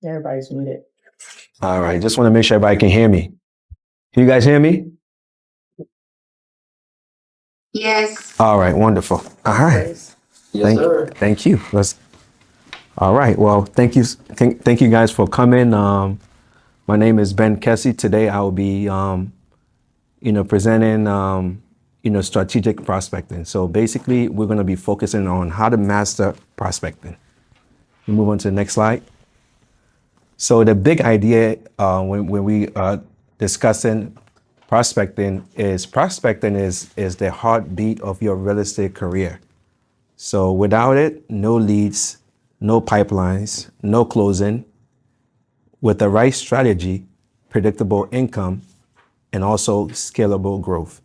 Everybody's muted. All right, just want to make sure everybody can hear me. Can you guys hear me? Yes. All right, wonderful. All right. Yes, Thank you. All right. Well, thank you guys for coming. My name is Ben Kessie. Today I will be, presenting, strategic prospecting. So basically, we're going to be focusing on how to master prospecting. We move on to the next slide. So the big idea when we are discussing prospecting is the heartbeat of your real estate career. So without it, no leads, no pipelines, no closing. With the right strategy, predictable income, and also scalable growth.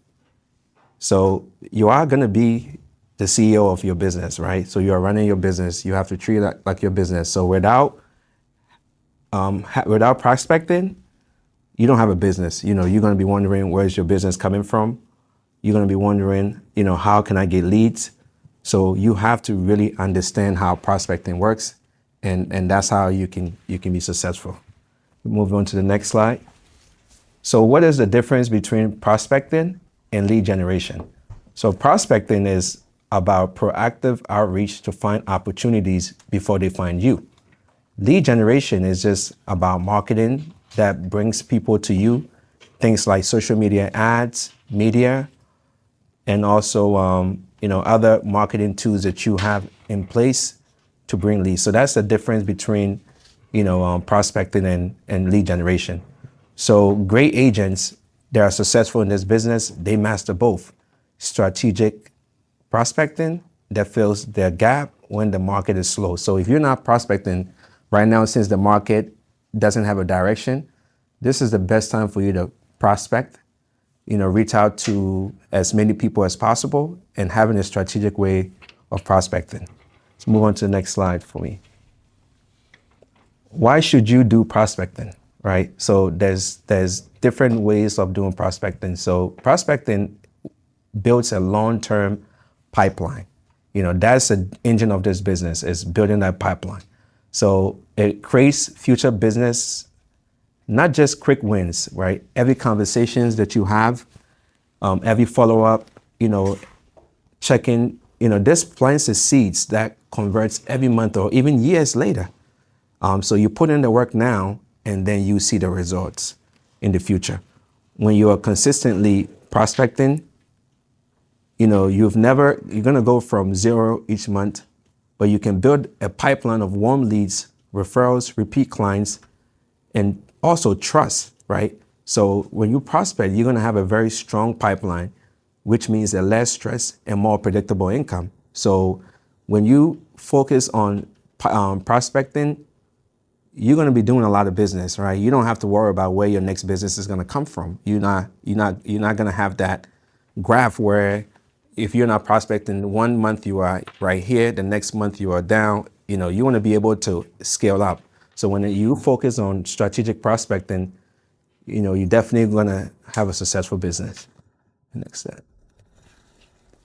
So you are going to be the CEO of your business, right? So you are running your business. You have to treat it like your business. So without prospecting, you don't have a business. You're going to be wondering, where's your business coming from? You're going to be wondering, how can I get leads? So you have to really understand how prospecting works, and that's how you can be successful. Move on to the next slide. So what is the difference between prospecting and lead generation? So prospecting is about proactive outreach to find opportunities before they find you. Lead generation is just about marketing that brings people to you, things like social media ads, media, and also other marketing tools that you have in place to bring leads. So that's the difference between prospecting and lead generation. So great agents that are successful in this business, they master both. Strategic prospecting that fills their gap when the market is slow. So if you're not prospecting right now, since the market doesn't have a direction, this is the best time for you to prospect, reach out to as many people as possible and having a strategic way of prospecting. Let's move on to the next slide for me. Why should you do prospecting, right? So there's different ways of doing prospecting. So prospecting builds a long-term pipeline. That's the engine of this business, is building that pipeline. So it creates future business, not just quick wins, right? Every conversations that you have, every follow-up, checking, this plants the seeds that converts every month or even years later. So you put in the work now, and then you see the results in the future. When you are consistently prospecting, you're going to go from zero each month, but you can build a pipeline of warm leads, referrals, repeat clients, and also trust, right? So when you prospect, you're going to have a very strong pipeline, which means a less stress and more predictable income. So when you focus on prospecting, you're going to be doing a lot of business, right? You don't have to worry about where your next business is going to come from. You're not going to have that graph where if you're not prospecting, 1 month you are right here, the next month you are down. You want to be able to scale up. So when you focus on strategic prospecting, you're definitely going to have a successful business. Next step.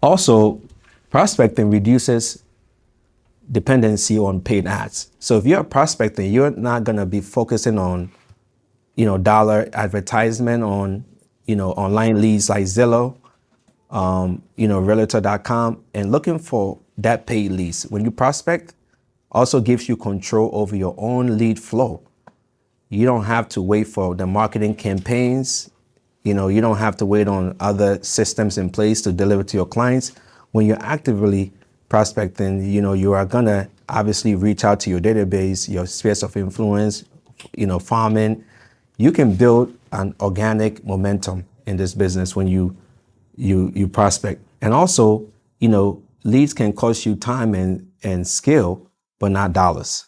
Also, prospecting reduces dependency on paid ads. So if you're prospecting, you're not going to be focusing on, dollar advertisement on, online leads like Zillow, realtor.com, and looking for that paid leads. When you prospect, also gives you control over your own lead flow. You don't have to wait for the marketing campaigns. You don't have to wait on other systems in place to deliver to your clients. When you're actively prospecting, you are gonna obviously reach out to your database, your spheres of influence, farming. You can build an organic momentum in this business when you prospect. And also, leads can cost you time and skill, but not dollars.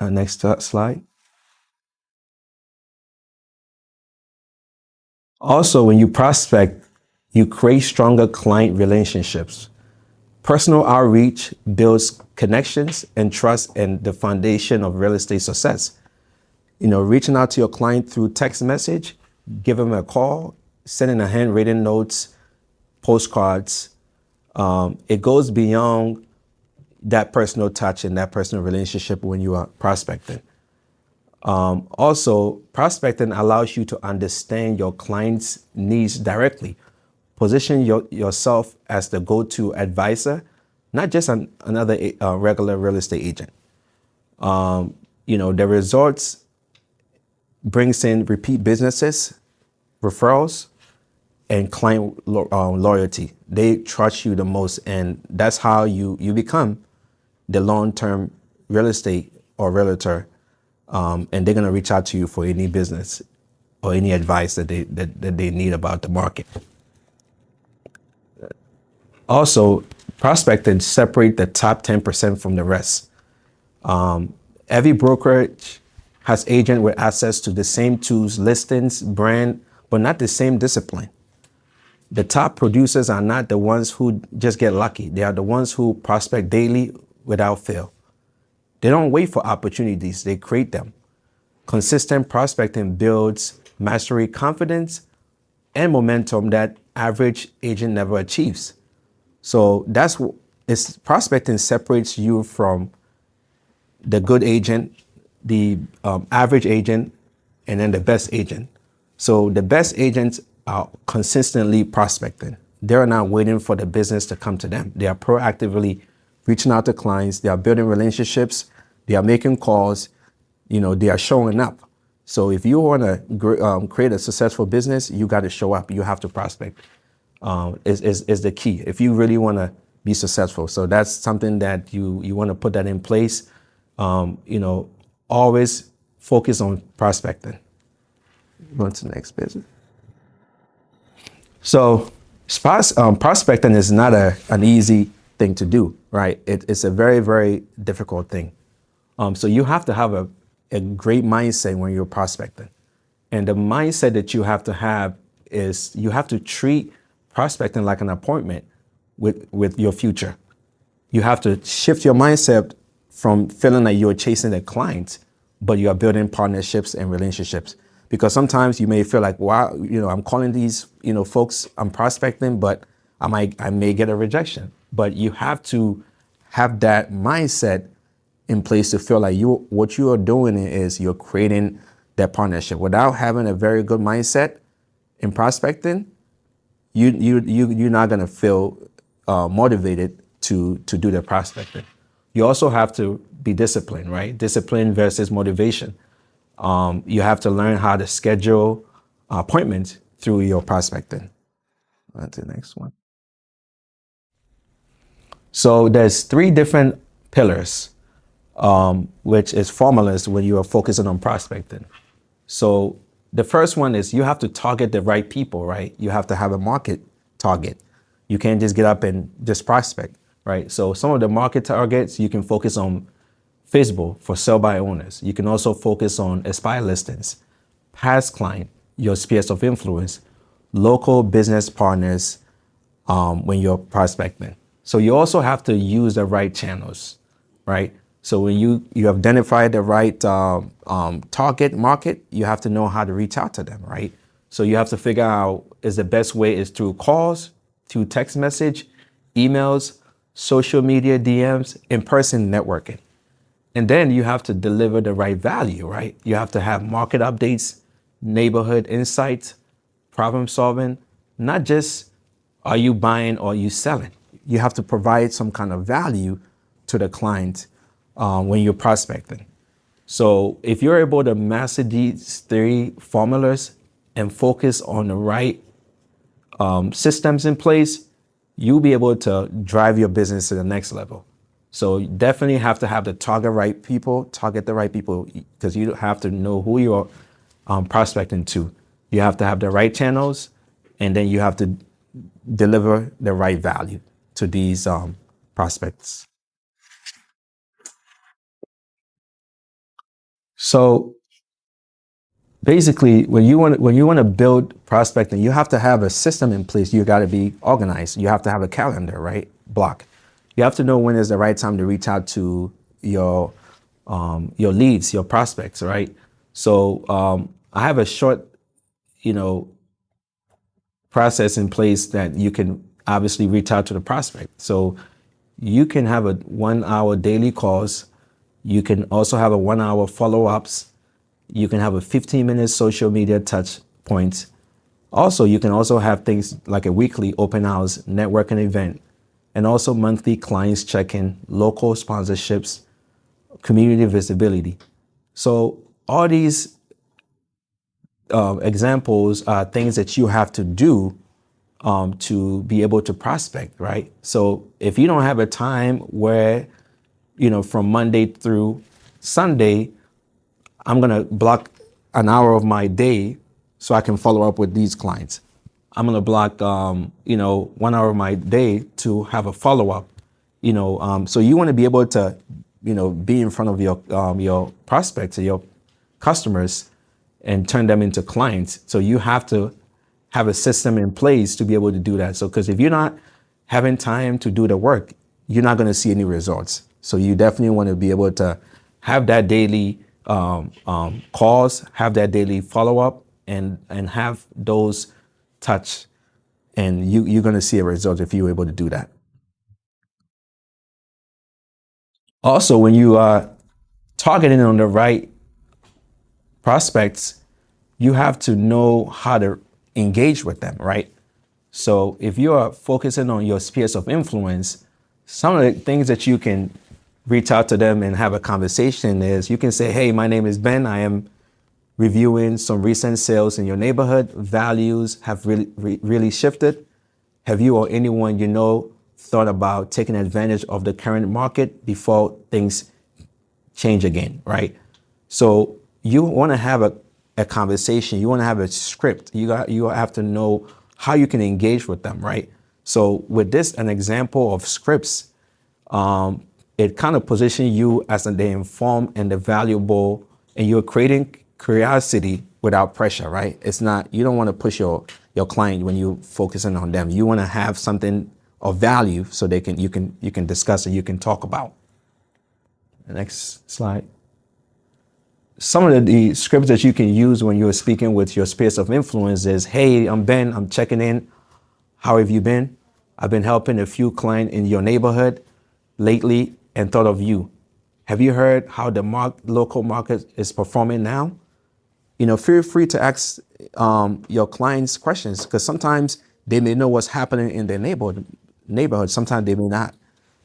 Next slide. Also, when you prospect, you create stronger client relationships. Personal outreach builds connections and trust, and the foundation of real estate success. Reaching out to your client through text message, give them a call, sending a handwritten notes, postcards. It goes beyond, that personal touch and that personal relationship when you are prospecting. Also, prospecting allows you to understand your client's needs directly. Position yourself as the go-to advisor, not just another regular real estate agent. The results brings in repeat businesses, referrals, and client loyalty. They trust you the most, and that's how you become the long-term real estate or realtor, and they're gonna reach out to you for any business or any advice that they need about the market. Also, prospecting separate the top 10% from the rest. Every brokerage has agent with access to the same tools, listings, brand, but not the same discipline. The top producers are not the ones who just get lucky. They are the ones who prospect daily without fail. They don't wait for opportunities, they create them. Consistent prospecting builds mastery, confidence, and momentum that average agent never achieves. So prospecting separates you from the good agent, the average agent, and then the best agent. So the best agents are consistently prospecting. They're not waiting for the business to come to them. They are proactively reaching out to clients. They are building relationships. They are making calls. They are showing up. So if you want to create a successful business, you got to show up. You have to prospect. Is the key if you really want to be successful. So that's something that you want to put that in place. Always focus on prospecting. Go to the next business. So prospecting is not an easy thing to do, right? It's a very, very difficult thing. So you have to have a great mindset when you're prospecting. And the mindset that you have to have is you have to treat prospecting like an appointment with your future. You have to shift your mindset from feeling like you're chasing a client, but you are building partnerships and relationships. Because sometimes you may feel like, wow, I'm calling these, folks, I'm prospecting, but I may get a rejection. But you have to have that mindset in place to feel like what you are doing is you're creating that partnership. Without having a very good mindset in prospecting, you're not gonna feel motivated to do the prospecting. You also have to be disciplined, right? Discipline versus motivation. You have to learn how to schedule appointments through your prospecting. On to the next one. So there's 3 different pillars, which is formulas when you are focusing on prospecting. So the first one is you have to target the right people, right? You have to have a market target. You can't just get up and just prospect, right? So some of the market targets, you can focus on Facebook for sell-by owners. You can also focus on Aspire listings, past client, your spheres of influence, local business partners when you're prospecting. So you also have to use the right channels, right? So when you identify the right target market, you have to know how to reach out to them, right? So you have to figure out is the best way is through calls, through text message, emails, social media, DMs, in-person networking. And then you have to deliver the right value, right? You have to have market updates, neighborhood insights, problem solving, not just are you buying or are you selling. You have to provide some kind of value to the client when you're prospecting. So if you're able to master these 3 formulas and focus on the right systems in place, you'll be able to drive your business to the next level. So you definitely have to have target the right people, because you have to know who you're prospecting to. You have to have the right channels, and then you have to deliver the right value to these prospects. So basically, when you want to build prospecting, you have to have a system in place. You got to be organized. You have to have a calendar, right? Block. You have to know when is the right time to reach out to your leads, your prospects, right? So I have a short, process in place that you can obviously reach out to the prospect. So You can have a 1 hour daily calls. You can also have a 1 hour follow-ups. You can have a 15-minute social media touch points. Also, you can also have things like a weekly open house networking event, and also monthly clients check-in, local sponsorships, community visibility. So all these examples are things that you have to do to be able to prospect, right? So if you don't have a time where, from Monday through Sunday, I'm gonna block an hour of my day so I can follow up with these clients. I'm gonna block, 1 hour of my day to have a follow up. So you want to be able to, be in front of your prospects or your customers and turn them into clients. So you have to have a system in place to be able to do that. So, because if you're not having time to do the work, you're not going to see any results. So you definitely want to be able to have that daily calls, have that daily follow up, and have those touch, and you're going to see a result if you're able to do that. Also, when you are targeting on the right prospects, you have to know how to engage with them, right? So if you are focusing on your spheres of influence, some of the things that you can reach out to them and have a conversation is you can say, hey, my name is Ben. I am reviewing some recent sales in your neighborhood. Values have really shifted. Have you or anyone you know thought about taking advantage of the current market before things change again, right? So you want to have a conversation. You want to have a script. You have to know how you can engage with them, right? So with this, an example of scripts, it kind of positions you as the informed and the valuable, and you're creating curiosity without pressure, right? It's not, you don't want to push your client when you're focusing on them. You want to have something of value so you can discuss it, you can talk about. The next slide. Some of the scripts that you can use when you're speaking with your spheres of influence is, hey, I'm Ben, I'm checking in. How have you been? I've been helping a few clients in your neighborhood lately and thought of you. Have you heard how the local market is performing now? Feel free to ask your clients questions, because sometimes they may know what's happening in their neighborhood. Sometimes they may not.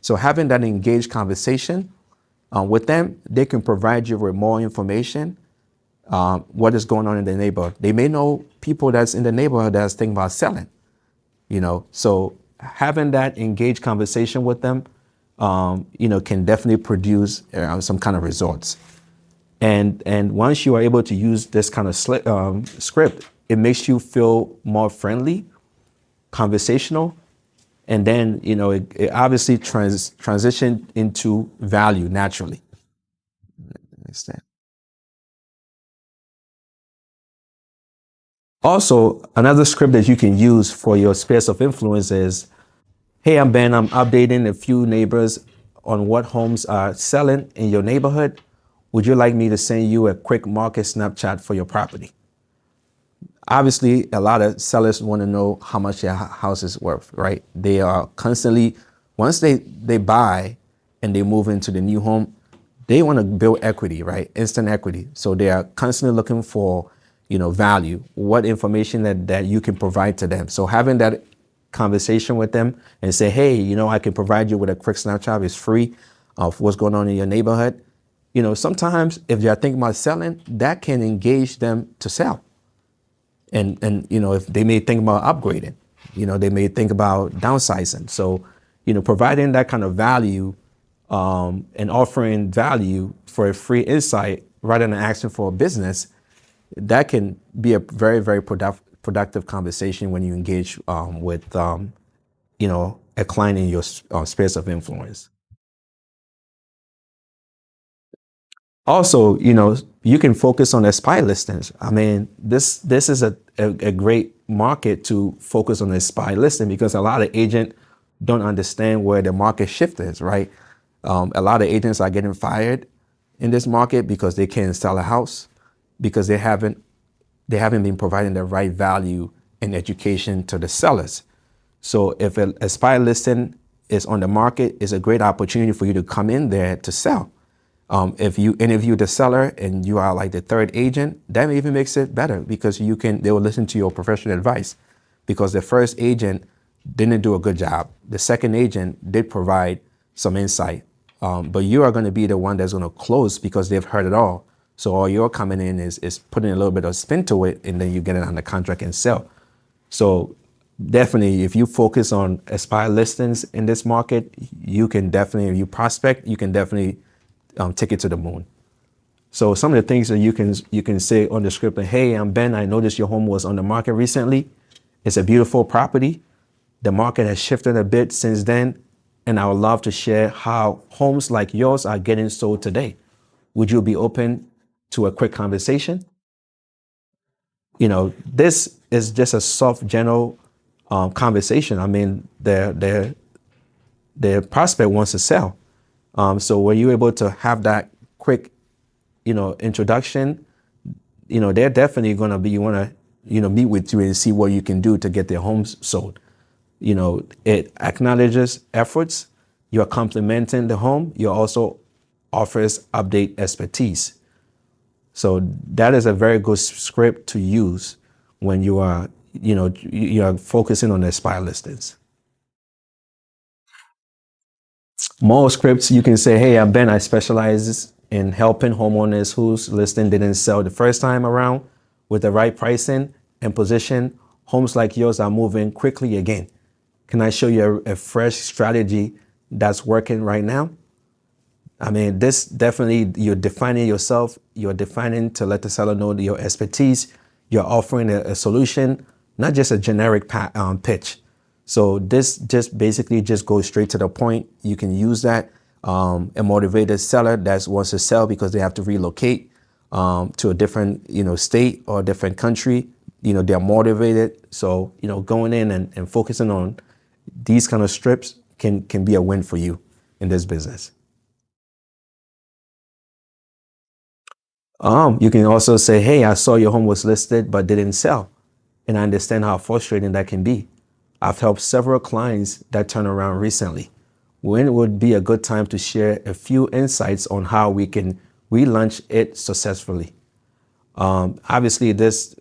So having that engaged conversation with them, they can provide you with more information, what is going on in the neighborhood. They may know people that's in the neighborhood that's thinking about selling, So having that engaged conversation with them, can definitely produce some kind of results. And once you are able to use this kind of script, it makes you feel more friendly, conversational, and then it obviously transition into value naturally. Understand? Also, another script that you can use for your spheres of influence is, hey, I'm Ben. I'm updating a few neighbors on what homes are selling in your neighborhood. Would you like me to send you a quick market snapshot for your property? Obviously, a lot of sellers want to know how much their house is worth, right? They are constantly, once they buy and they move into the new home, they want to build equity, right? Instant equity. So they are constantly looking for, value, what information that you can provide to them. So having that conversation with them and say, hey, I can provide you with a quick snapshot. It's free of what's going on in your neighborhood. Sometimes if they're thinking about selling, that can engage them to sell. And if they may think about upgrading, they may think about downsizing. So providing that kind of value, and offering value for a free insight rather than asking for a business, that can be a very, very productive conversation when you engage with a client in your space of influence. Also, you can focus on spy listings. I mean, this is a great market to focus on a spy listing, because a lot of agents don't understand where the market shift is, right? A lot of agents are getting fired in this market because they can't sell a house, because they haven't been providing the right value and education to the sellers. So if a spy listing is on the market, it's a great opportunity for you to come in there to sell. If you interview the seller and you are like the third agent, that even makes it better because they will listen to your professional advice because the first agent didn't do a good job. The second agent did provide some insight, but you are going to be the one that's going to close because they've heard it all. So all you're coming in is putting a little bit of spin to it, and then you get it on the contract and sell. So definitely, if you focus on aspire listings in this market, you can definitely, if you prospect, you can definitely take it to the moon. So some of the things that you can say on the script, like, hey, I'm Ben. I noticed your home was on the market recently. It's a beautiful property. The market has shifted a bit since then, and I would love to share how homes like yours are getting sold today. Would you be open to a quick conversation? This is just a soft, general conversation. I mean, the prospect wants to sell. So when you're able to have that quick, introduction, they're definitely going to want to, meet with you and see what you can do to get their homes sold. It acknowledges efforts. You're complimenting the home. You also offers update expertise. So that is a very good script to use when you are, you're focusing on Aspire listings. More scripts, you can say, hey, I'm Ben. I specialize in helping homeowners whose listing didn't sell the first time around with the right pricing and position. Homes like yours are moving quickly again. Can I show you a fresh strategy that's working right now? I mean, this definitely, you're defining yourself. You're defining to let the seller know your expertise. You're offering a solution, not just a generic pitch. So this just basically just goes straight to the point. You can use that. A motivated seller that wants to sell because they have to relocate to a different, state or a different country. They're motivated. So, going in and focusing on these kind of strips can be a win for you in this business. You can also say, hey, I saw your home was listed but didn't sell. And I understand how frustrating that can be. I've helped several clients that turn around recently. When would be a good time to share a few insights on how we can relaunch it successfully? Obviously, this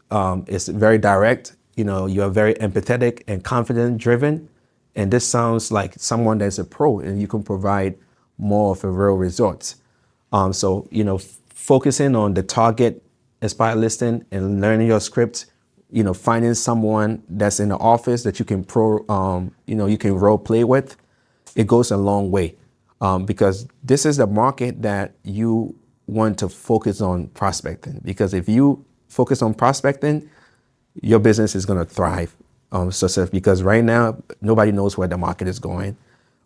is very direct. You are very empathetic and confident driven. And this sounds like someone that's a pro and you can provide more of a real results. So, focusing on the target Aspire listing and learning your script, finding someone that's in the office that you can you can role play with, it goes a long way. Because this is the market that you want to focus on prospecting. Because if you focus on prospecting, your business is going to thrive. Because right now, nobody knows where the market is going.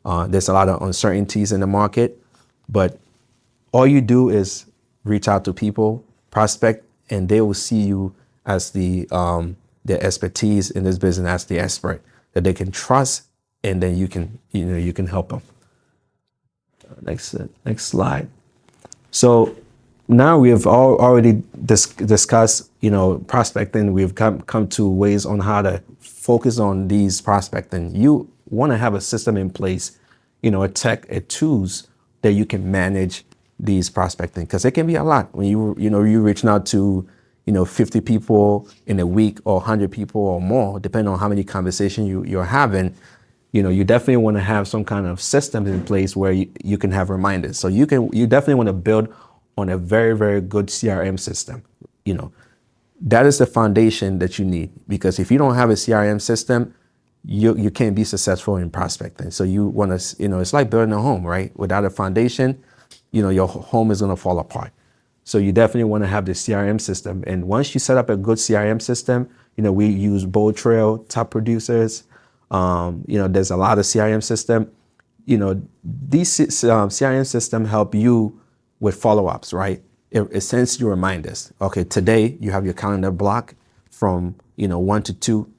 There's a lot of uncertainties in the market, but all you do is reach out to people, prospect, and they will see you as their expertise in this business, as the expert that they can trust, and then you can help them. Next slide. So now we have already discussed, prospecting. We've come to ways on how to focus on these prospecting. You want to have a system in place, a tools that you can manage these prospecting, because it can be a lot when you're reaching out to 50 people in a week or 100 people or more, depending on how many conversations you're having. You definitely want to have some kind of system in place where you can have reminders. So you definitely want to build on a very, very good CRM system. That is the foundation that you need, because if you don't have a CRM system, you can't be successful in prospecting. So you want to, it's like building a home, right? Without a foundation, your home is going to fall apart. So you definitely want to have the CRM system. And once you set up a good CRM system, we use Bold Trail, Top Producers. There's a lot of CRM system. These CRM system help you with follow-ups, right? It sends you reminders. Okay, today you have your calendar block from 1 to 2.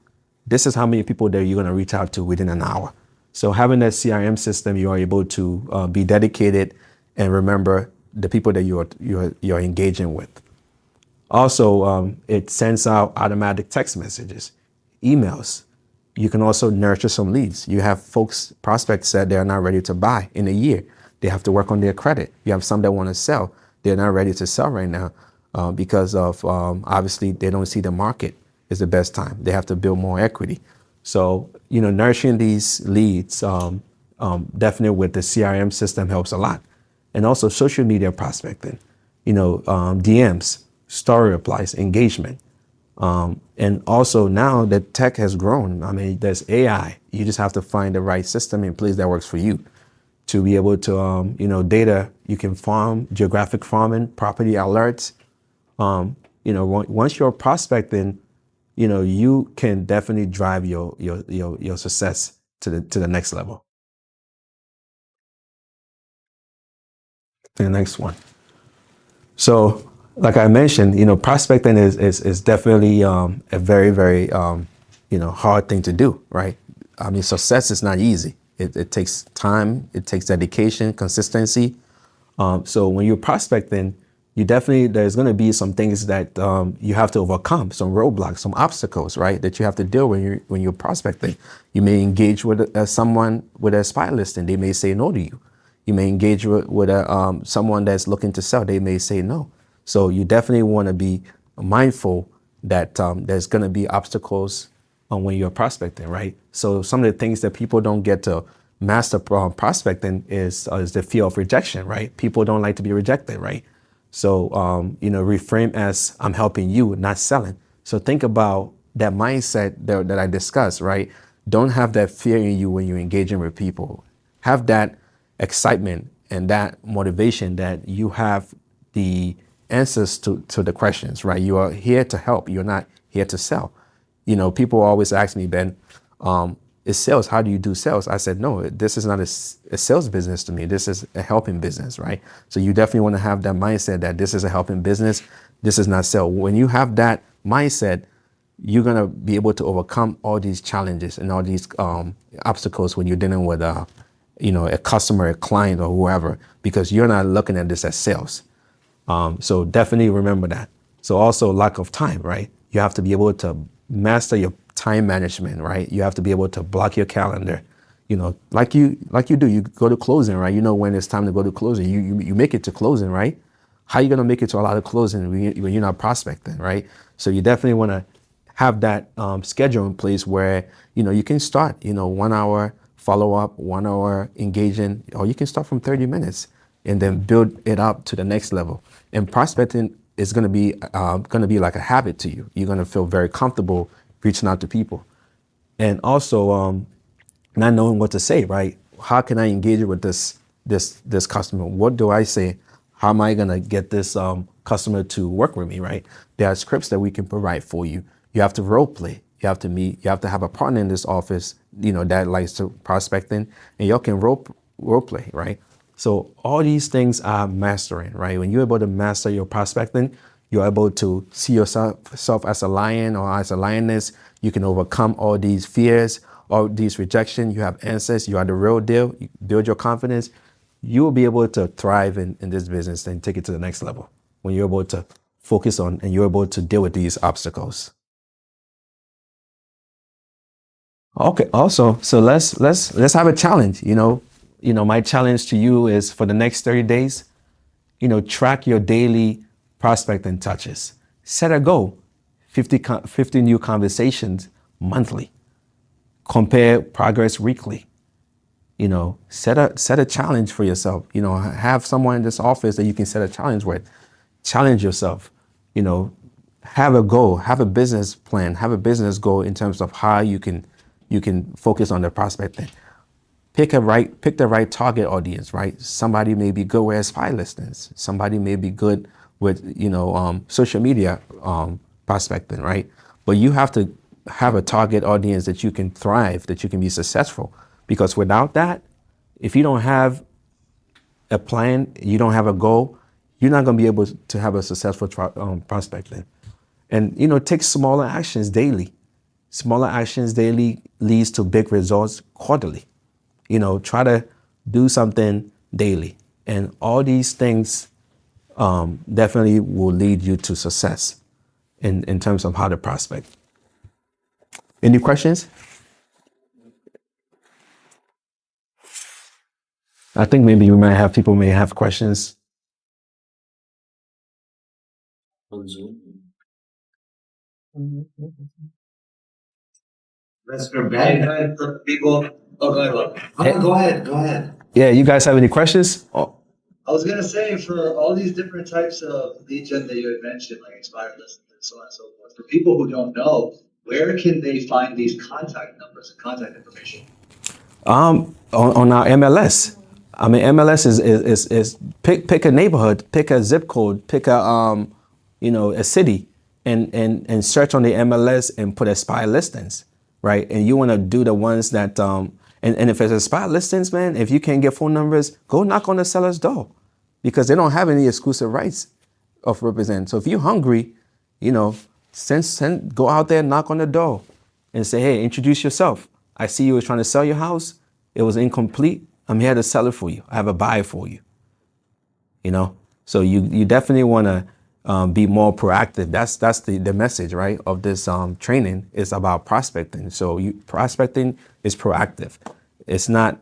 This is how many people that you're going to reach out to within an hour. So having that CRM system, you are able to be dedicated and remember the people that you're engaging with. Also, it sends out automatic text messages, emails. You can also nurture some leads. You have folks, prospects that they're not ready to buy in a year. They have to work on their credit. You have some that want to sell. They're not ready to sell right now because of obviously they don't see the market is the best time. They have to build more equity. So, nurturing these leads definitely with the CRM system helps a lot. And also social media prospecting, DMs, story replies, engagement. And also now that tech has grown, I mean, there's AI. You just have to find the right system in place that works for you to be able to, data, you can farm, geographic farming, property alerts. Once you're prospecting, you can definitely drive your success to the next level. The next one. So, like I mentioned, prospecting is definitely a very, very, hard thing to do, right? I mean, success is not easy. It takes time, it takes dedication, consistency. So when you're prospecting, there's going to be some things that you have to overcome, some roadblocks, some obstacles, right? That you have to deal when you're prospecting. You may engage with someone with a spy listing. They may say no to you. You may engage with someone that's looking to sell. They may say no. So you definitely want to be mindful that there's going to be obstacles when you're prospecting, right? So some of the things that people don't get to master prospecting is the fear of rejection, right? People don't like to be rejected, right? So, reframe as I'm helping you, not selling. So think about that mindset that I discussed, right? Don't have that fear in you when you're engaging with people. Have that excitement and that motivation that you have the answers to the questions, right? You are here to help. You're not here to sell. People always ask me, Ben, is sales, how do you do sales? I said, no, this is not a sales business to me. This is a helping business, right? So you definitely want to have that mindset that this is a helping business. This is not sell. When you have that mindset, you're going to be able to overcome all these challenges and all these obstacles when you're dealing with a customer, a client, or whoever, because you're not looking at this as sales. So definitely remember that. So also lack of time, right? You have to be able to master your time management, right? You have to be able to block your calendar, like you do. You go to closing, right? When it's time to go to closing, you make it to closing, right? How are you going to make it to a lot of closing when you're not prospecting, right? So you definitely want to have that schedule in place where, you can start, 1 hour follow up, 1 hour engaging, or you can start from 30 minutes and then build it up to the next level. And prospecting is going to be like a habit to you. You're going to feel very comfortable reaching out to people. And also not knowing what to say, right? How can I engage with this customer? What do I say? How am I going to get this customer to work with me, right? There are scripts that we can provide for you. You have to role play. You have to meet. You have to have a partner in this office, that likes to prospecting, and y'all can role play, right? So all these things are mastering, right? When you're able to master your prospecting, you're able to see yourself as a lion or as a lioness. You can overcome all these fears, all these rejection. You have answers. You are the real deal. You build your confidence. You will be able to thrive in this business and take it to the next level when you're able to focus on and you're able to deal with these obstacles. Okay. Also, so let's have a challenge. My challenge to you is for the next 30 days. Track your daily prospecting touches. Set a goal, 50 new conversations monthly. Compare progress weekly. Set a challenge for yourself. Have someone in this office that you can set a challenge with. Challenge yourself. Have a goal, have a business plan, have a business goal in terms of how you can focus on the prospecting. Pick the right target audience, right? Somebody may be good with spy listings. Somebody may be good with, social media prospecting, right? But you have to have a target audience that you can thrive, that you can be successful. Because without that, if you don't have a plan, you don't have a goal, you're not going to be able to have a successful prospecting. And, take smaller actions daily. Smaller actions daily leads to big results quarterly. Try to do something daily. And all these things definitely will lead you to success in terms of how to prospect. Any questions? I think maybe we might have people may have questions. On Zoom. That's for Ben. For people. Oh, go ahead. Go ahead. Go ahead. Yeah, you guys have any questions? Oh, I was gonna say for all these different types of lead gen that you had mentioned, like expired listings and so on and so forth, for people who don't know, where can they find these contact numbers and contact information? on our MLS. I mean, MLS is pick a neighborhood, pick a zip code, pick a a city, and search on the MLS and put expired listings, right? And you want to do the ones that and if it's expired listings, man, if you can't get phone numbers, go knock on the seller's door, because they don't have any exclusive rights of represent. So if you're hungry, go out there, knock on the door, and say, hey, introduce yourself. I see you were trying to sell your house. It was incomplete. I'm here to sell it for you. I have a buyer for you. So you definitely want to be more proactive. That's the message, right, of this training is about prospecting. So prospecting is proactive. It's not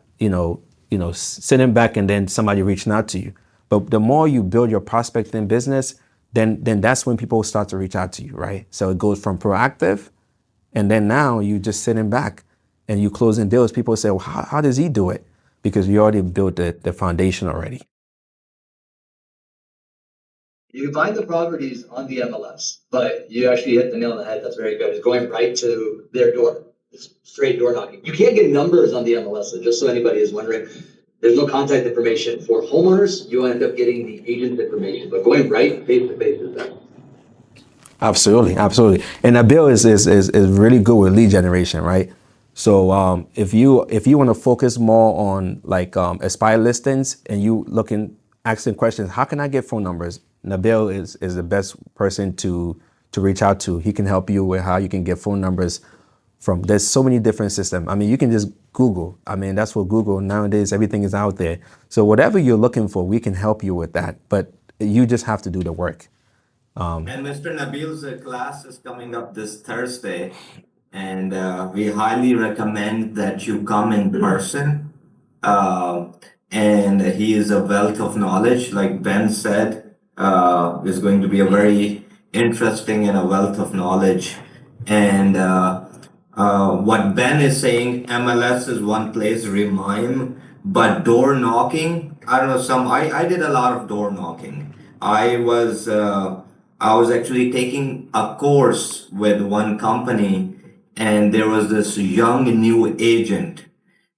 sitting back and then somebody reaching out to you. But the more you build your prospecting business, then that's when people start to reach out to you, right? So it goes from proactive, and then now you just sitting back and you closing deals. People say, well, how does he do it? Because you already built the foundation already. You can find the properties on the MLS, but you actually hit the nail on the head. That's very good. It's going right to their door. It's straight door knocking. You can't get numbers on the MLS, so just so anybody is wondering, there's no contact information for homeowners. You end up getting the agent's information, but going right face to face is better. Absolutely. And Nabil is really good with lead generation, right? So if you want to focus more on like expired listings and you asking questions, how can I get phone numbers? Nabil is the best person to reach out to. He can help you with how you can get phone numbers there's so many different systems. I mean, you can just Google. I mean, that's what Google nowadays, everything is out there. So whatever you're looking for, we can help you with that. But you just have to do the work. And Mr. Nabil's class is coming up this Thursday, and we highly recommend that you come in person. Uh, and he is a wealth of knowledge, like Ben said, is going to be a very interesting and a wealth of knowledge. And what Ben is saying, MLS is one place, Remind, but door knocking, I don't know, I did a lot of door knocking. I was actually taking a course with one company, and there was this young new agent,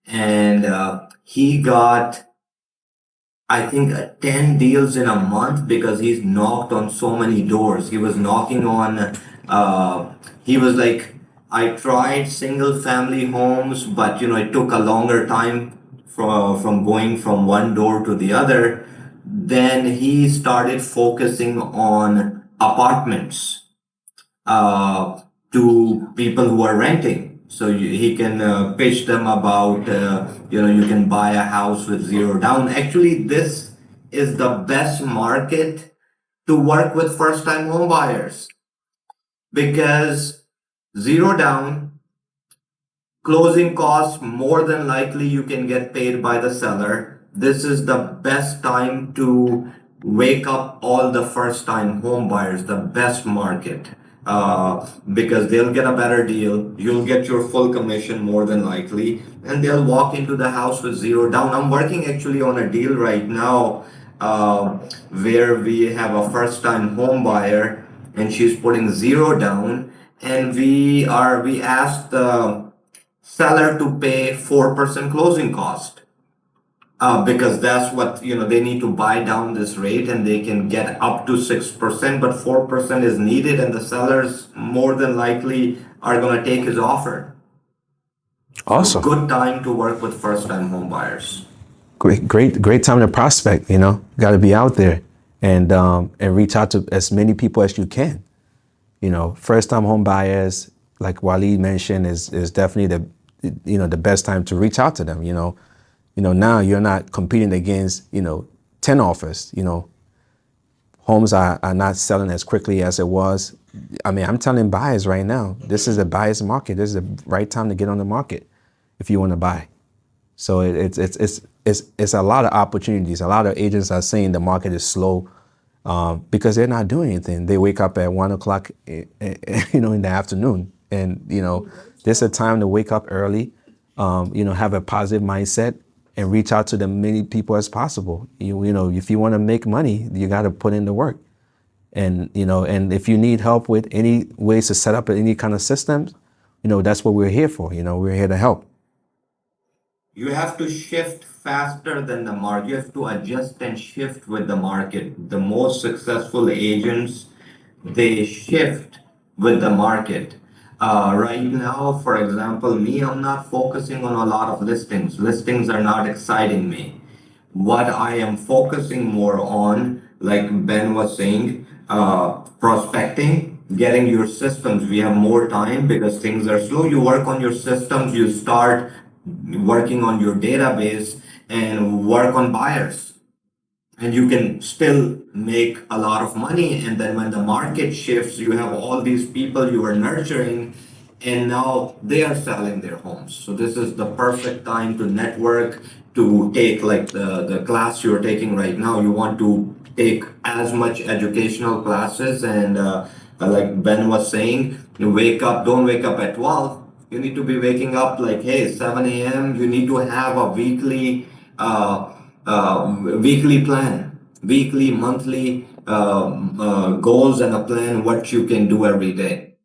and he got, I think, 10 deals in a month because he's knocked on so many doors. He was knocking on, he was like, I tried single family homes, but it took a longer time from going from one door to the other. Then he started focusing on apartments to people who are renting. So he can pitch them about, you can buy a house with zero down. Actually, this is the best market to work with first time home buyers because zero down, closing costs, more than likely you can get paid by the seller. This is the best time to wake up all the first time home buyers, the best market. Because they'll get a better deal, you'll get your full commission more than likely, and they'll walk into the house with zero down. I'm working actually on a deal right now where we have a first time home buyer and she's putting zero down, and we asked the seller to pay 4% closing cost. Because that's what they need to buy down this rate, and they can get up to 6%, but 4% is needed, and the sellers more than likely are going to take his offer. Awesome. So good time to work with first-time home buyers. Great time to prospect. Got to be out there and reach out to as many people as you can. First-time home buyers, like Waleed mentioned, is definitely the best time to reach out to them. Now you're not competing against, 10 offers, homes are not selling as quickly as it was. I mean, I'm telling buyers right now, this is a buyer's market. This is the right time to get on the market if you want to buy. So it's a lot of opportunities. A lot of agents are saying the market is slow because they're not doing anything. They wake up at 1 o'clock, in the afternoon, and there's a time to wake up early, have a positive mindset and reach out to the many people as possible. If you want to make money, you got to put in the work. And if you need help with any ways to set up any kind of systems, that's what we're here for. We're here to help. You have to shift faster than the market. You have to adjust and shift with the market. The most successful agents, they shift with the market. Right now, for example, me, I'm not focusing on a lot of listings. Listings are not exciting me. What I am focusing more on, like Ben was saying, prospecting, getting your systems. We have more time because things are slow. You work on your systems, you start working on your database and work on buyers, and you can still make a lot of money. And then when the market shifts, you have all these people you are nurturing, and now they are selling their homes. So this is the perfect time to network, to take like the class you're taking right now. You want to take as much educational classes, and like Ben was saying, you wake up, don't wake up at 12. You need to be waking up like, hey, 7 a.m. You need to have a weekly plan, weekly, monthly goals and a plan what you can do every day.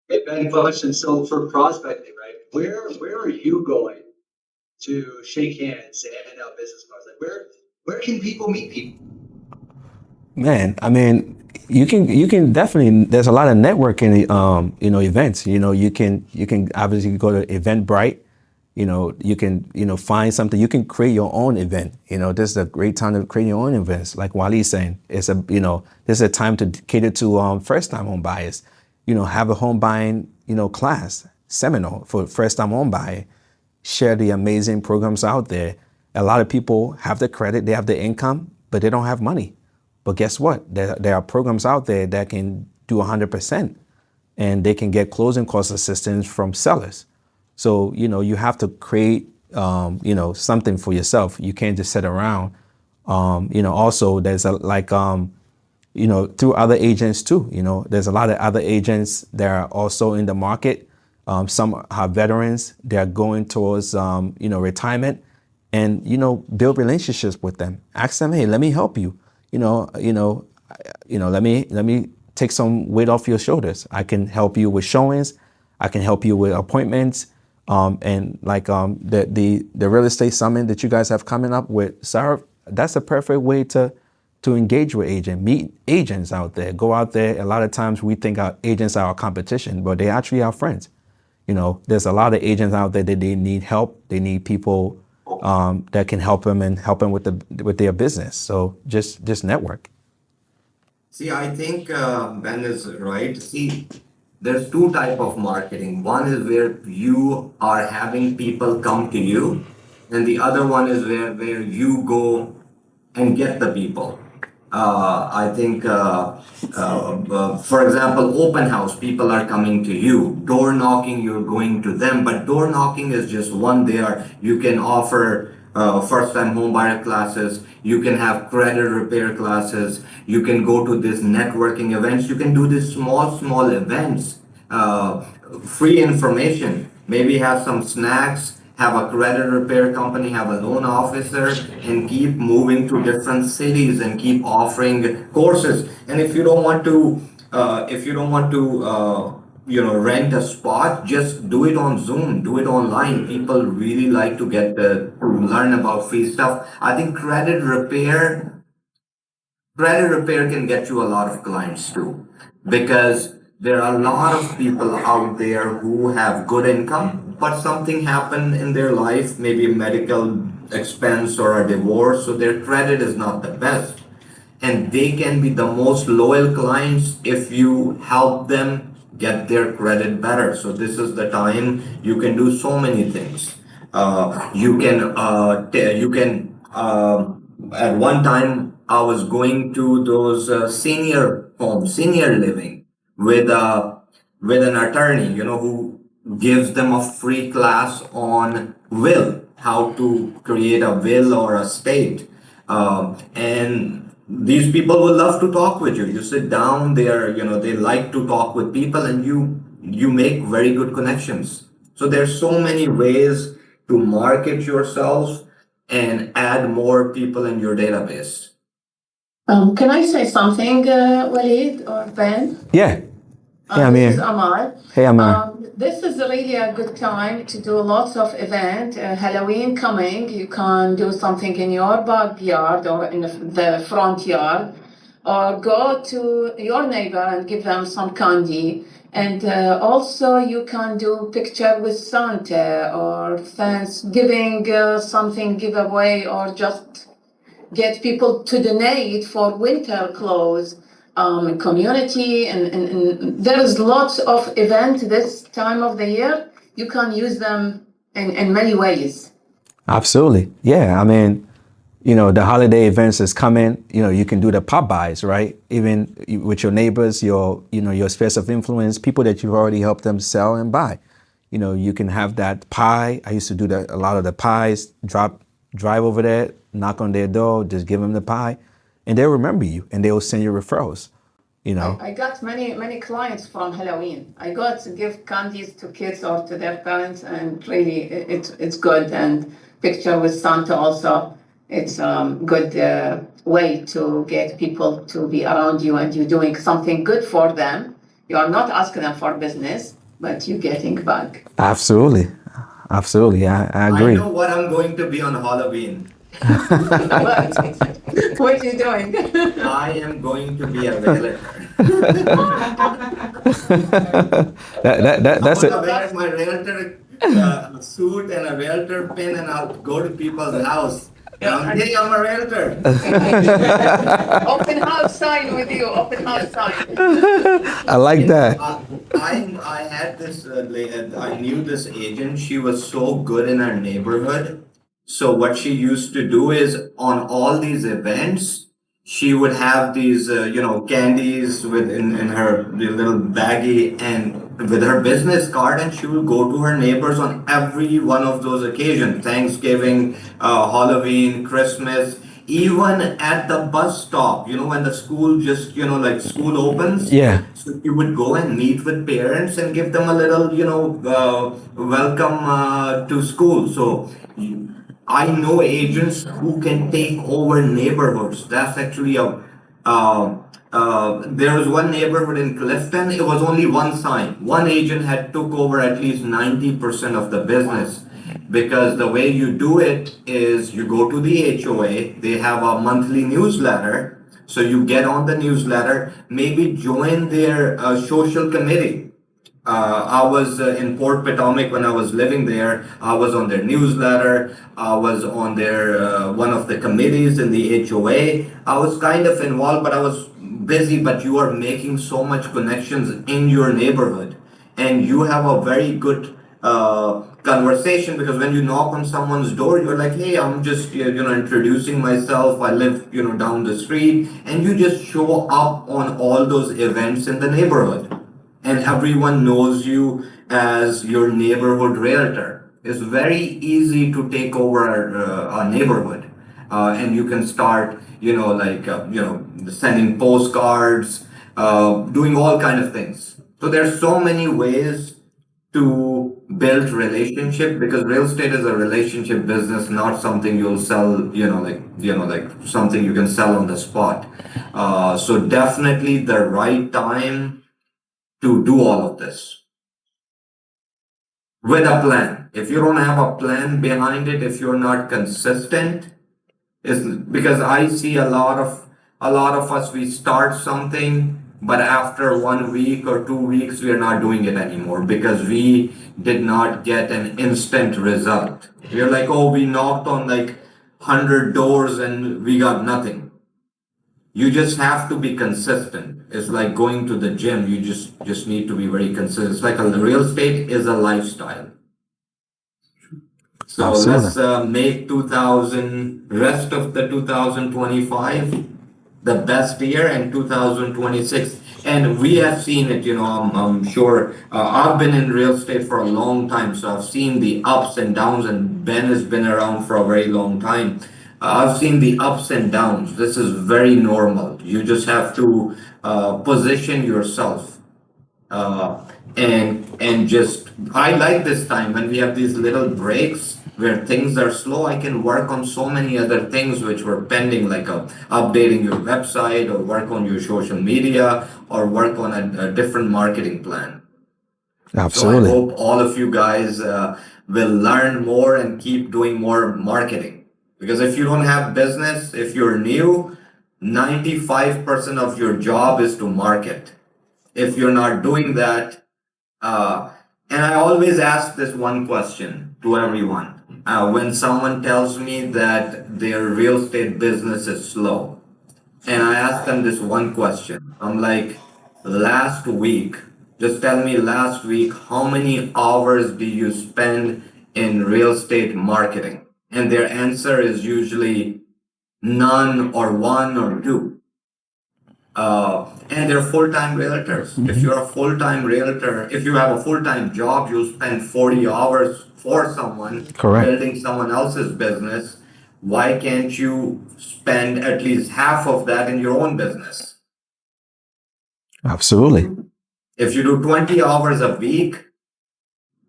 Hey, Ben, question. So for prospecting, right? Where are you going to shake hands and hand out business cards? Like where can people meet people? Man, I mean, you can definitely. There's a lot of networking, events. You can obviously go to Eventbrite. You can find something. You can create your own event. This is a great time to create your own events. Like Wali's saying, this is a time to cater to first time home buyers. Have a home buying class seminar for first time home buyer. Share the amazing programs out there. A lot of people have the credit, they have the income, but they don't have money. But guess what? There are programs out there that can do 100%, and they can get closing cost assistance from sellers. So, you have to create, something for yourself. You can't just sit around. Also there's through other agents too. There's a lot of other agents that are also in the market. Some are veterans. They're going towards, retirement, and, build relationships with them. Ask them, hey, let me help you. Let me take some weight off your shoulders. I can help you with showings. I can help you with appointments. And like the real estate summit that you guys have coming up with Sarah, that's a perfect way to engage with agents, meet agents out there, go out there. A lot of times we think our agents are our competition, but they actually are friends. There's a lot of agents out there that they need help. They need people that can help them and help them with their business. So just network. See, I think Ben is right. See, there's two type of marketing. One is where you are having people come to you, and the other one is where you go and get the people. I think, for example, open house, people are coming to you. Door knocking, you're going to them. But door knocking is just one there. You can offer first time home buyer classes. You can have credit repair classes. You can go to these networking events. You can do these small events, free information. Maybe have some snacks, have a credit repair company, have a loan officer, and keep moving to different cities and keep offering courses. And if you don't want to rent a spot, just do it on Zoom, do it online. People really like to get to learn about free stuff. I think credit repair can get you a lot of clients too, because there are a lot of people out there who have good income, but something happened in their life, maybe a medical expense or a divorce, so their credit is not the best. And they can be the most loyal clients if you help them get their credit better. So this is the time you can do so many things. At one time I was going to those senior homes, senior living, with an attorney, who gives them a free class on will, how to create a will or a state. And these people will love to talk with you. You sit down there, they like to talk with people, and you make very good connections. So there's so many ways to market yourself and add more people in your database. Can I say something, Walid or Ben? Yeah. This is Amal. Hey, Amar. This is really a good time to do lots of event. Halloween coming, you can do something in your backyard or in the front yard, or go to your neighbor and give them some candy. And also you can do picture with Santa or Thanksgiving, something giveaway, or just get people to donate for winter clothes, community, and there's lots of events this time of the year. You can use them in many ways. Absolutely. Yeah. I mean, the holiday events is coming, you can do the pop buys, right? Even with your neighbors, your spheres of influence, people that you've already helped them sell and buy. You can have that pie. I used to do a lot of the pies, drive over there, knock on their door, just give them the pie, and they'll remember you and they'll send you referrals, I got many clients from Halloween. I got to give candies to kids or to their parents, and really it's good. And picture with Santa also. It's good way to get people to be around you, and you're doing something good for them. You are not asking them for business, but you're getting back. Absolutely. Absolutely. I agree. I know what I'm going to be on Halloween. What are you doing? I am going to be a realtor. That's I'm gonna it. wear my realtor suit and a realtor pin, and I'll go to people's house. Hey, I'm a realtor. Open house sign with you. Open house sign. I like that. I had this. I knew this agent. She was so good in her neighborhood. So what she used to do is on all these events, she would have these, candies in her little baggie and with her business card, and she would go to her neighbors on every one of those occasions: Thanksgiving, Halloween, Christmas, even at the bus stop. When the school just, like school opens. Yeah. So you would go and meet with parents and give them a little, welcome to school. So. I know agents who can take over neighborhoods. That's actually there was one neighborhood in Clifton. It was only one sign. One agent had took over at least 90% of the business, because the way you do it is you go to the HOA. They have a monthly newsletter. So you get on the newsletter, maybe join their social committee. I was in Port Potomac when I was living there. I was on their newsletter. I was on their one of the committees in the HOA. I was kind of involved, but I was busy. But you are making so much connections in your neighborhood, and you have a very good conversation, because when you knock on someone's door, you're like, "Hey, I'm just introducing myself. I live down the street," and you just show up on all those events in the neighborhood. And everyone knows you as your neighborhood realtor. It's very easy to take over a neighborhood, and you can start, sending postcards, doing all kind of things. So there's so many ways to build relationship, because real estate is a relationship business, not something you'll sell, like something you can sell on the spot. So definitely the right time to do all of this with a plan. If you don't have a plan behind it, if you're not consistent, is because I see a lot of us, we start something, but after 1 week or 2 weeks, we are not doing it anymore because we did not get an instant result. We're like, oh, we knocked on like 100 doors and we got nothing. You just have to be consistent. It's like going to the gym. You just need to be very consistent. It's like a real estate is a lifestyle. So Absolutely. let's make 2000 rest of the 2025 the best year in 2026. And we have seen it, I'm sure. I've been in real estate for a long time, so I've seen the ups and downs, and Ben has been around for a very long time. I've seen the ups and downs. This is very normal. You just have to position yourself, uh, and just I like this time when we have these little breaks where things are slow. I can work on so many other things which were pending, like updating your website, or work on your social media, or work on a different marketing plan. So I Absolutely. hope all of you guys will learn more and keep doing more marketing. Because if you don't have business, if you're new, 95% of your job is to market. If you're not doing that, uh, and I always ask this one question to everyone. When someone tells me that their real estate business is slow, and I ask them this one question, I'm like, last week, just tell me last week, how many hours do you spend in real estate marketing? And their answer is usually none, or one, or two. And they're full-time realtors. If you're a full-time realtor, if you have a full-time job, you spend 40 hours for someone, Correct. building someone else's business. Why can't you spend at least half of that in your own business? Absolutely. If you do 20 hours a week,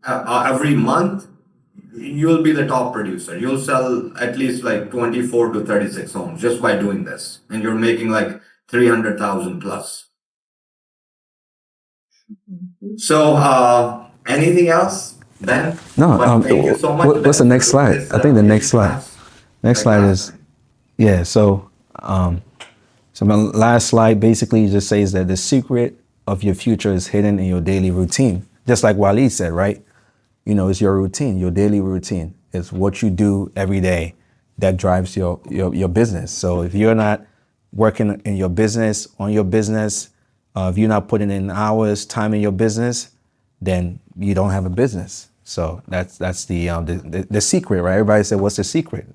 every month, you'll be the top producer. You'll sell at least like 24 to 36 homes just by doing this. And you're making like 300,000 plus. So, anything else, Ben? No, But thank you so much, what's the Ben, next for slide? this I think the really next slide. fast, Next like slide last is, time. yeah. So my last slide basically just says that the secret of your future is hidden in your daily routine. Just like Waleed said, right? It's your routine, your daily routine. It's what you do every day that drives your business. So if you're not working in your business, on your business, if you're not putting in hours, time in your business, then you don't have a business. So that's the secret, right? Everybody said, "What's the secret?"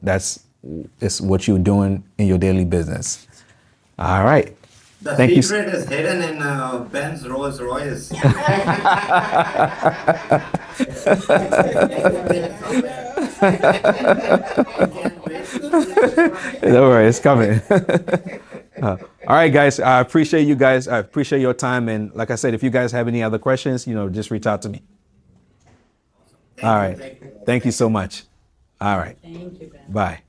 It's what you're doing in your daily business. All right. The Thank you. secret is hidden in Ben's Rolls Royce. I can't wait to see it drive. Don't worry, it's coming. All right, guys. I appreciate you guys. I appreciate your time. And like I said, if you guys have any other questions, just reach out to me. All Thank you. right. Thank you. Thank you Thank so you. much. All right. Thank you, Ben. Bye.